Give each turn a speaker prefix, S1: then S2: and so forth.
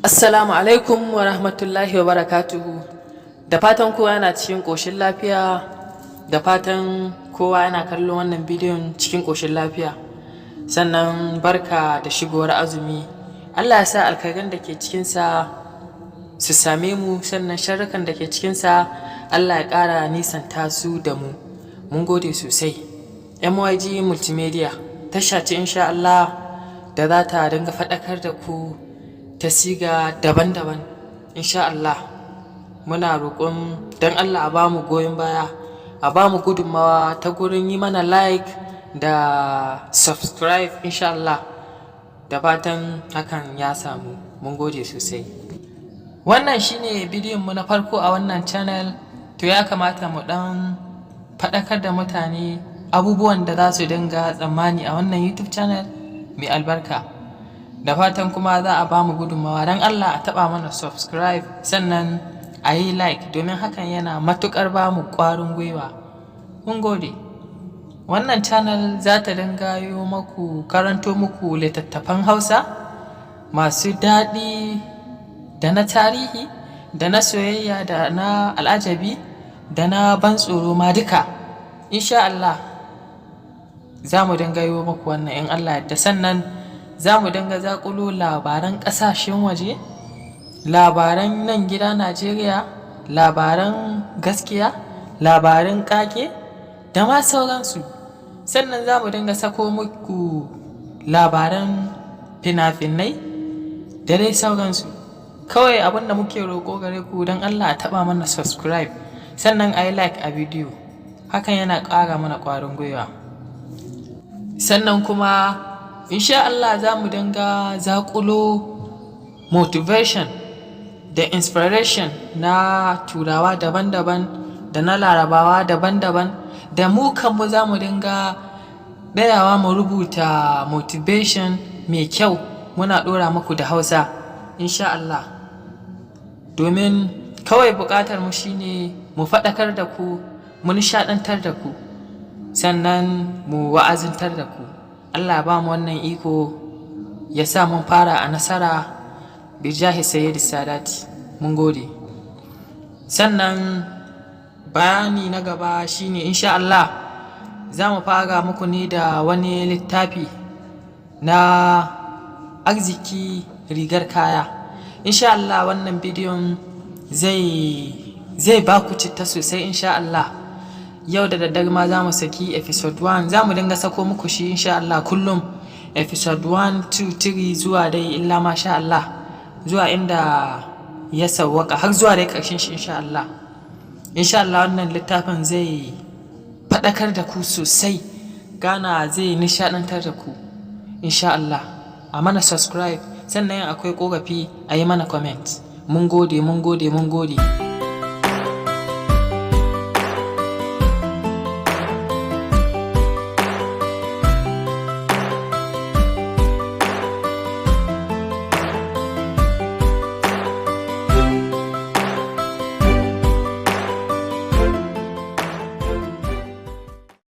S1: Assalamu alaikum wa rahmatullahi wa barakatuhu. Da fatan kowa yana cikin ƙoshin lafiya, da fatan kowa yana kallon wannan bidiyon cikin ƙoshin lafiya. Sannan barka da shigowar azumi. Allah ya sa alkhairan da ke cikinsa su same mu, sannan sharrukan da ke cikinsa Allah ya ƙara nisanta su da mu. Mun gode sosai. MYG Multimedia tasha ce insha Allah da za ta dinga faɗakar da ku ta siga daban-daban insha Allah. Muna roƙon don Allah a bamu goyon baya, a bamu gudunmawa ta gurin yi mana like da subscribe insha Allah. Da fatan hakan ya samu. Mun gode sosai. Wannan shine bidiyon mu na farko a wannan channel, to ya kamata mu dan faɗakar da mutane abubuwan da za su dinga tsammani a wannan YouTube channel mai albarka. Da fatan kuma za a bamu gudunmawa don Allah a taɓa mana subscribe, sannan a yi like domin hakan yana matuƙar bamu ƙwarin gwiwa. Mun gode. Wannan channel za ta dinga yi muku karanto muku littattafan Hausa masu daɗi, da na tarihi, da na soyayya, da na al'ajabi, da na ban tsoro ma duka. Insha Allah za mu dinga yi muku wannan in Allah yadda. Sannan za mu dinga zaƙulo labaran ƙasashen waje, labaran nan gida Najeriya, labaran gaskiya, labaran ƙage da ma sauransu. Sannan za mu dinga sako muku labaran fina-finai da dai sauransu. Kawai abin da muke roƙo gare ku don Allah a taɓa mana subscribe, sannan a yi like a bidiyo. Hakan yana ƙara mana ƙwarin gwiwa. Sannan kuma insha Allah za mu dinga zaƙulo motivation da inspiration na turawa daban-daban, da na larabawa daban-daban, da mu kanmu za mu dinga ɗayawa mu rubuta motivation mai kyau muna ɗora muku da Hausa insha Allah. Domin kawai buƙatar mu shine mu faɗakar da ku, mu nishaɗantar da ku, sannan mu wa'azintar da ku. Allah ba mu wannan iko, ya sa mun fara a nasara bi jahi sayyidi sadati. Mun gode. Sannan bayani na gaba shine insha Allah za mu fara muku ne da wani littafi na arziki rigar kaya. Insha Allah wannan bidiyon zai ba ku citta sosai insha Allah. Yau da daddare ma za mu saki episode 1, za mu dinga sako muku shi insha Allah kullum, episode 1, 2, 3 zuwa dai illa masha Allah, zuwa inda ya sawwaka har zuwa dai ƙarshen shi insha Allah. Insha Allah wannan littafin zai faɗakar da ku sosai, gana zai nishaɗantar da ku insha Allah. A mana subscribe, sannan akwai ƙorafi a yi mana comment. Mun gode, mun gode, mun gode.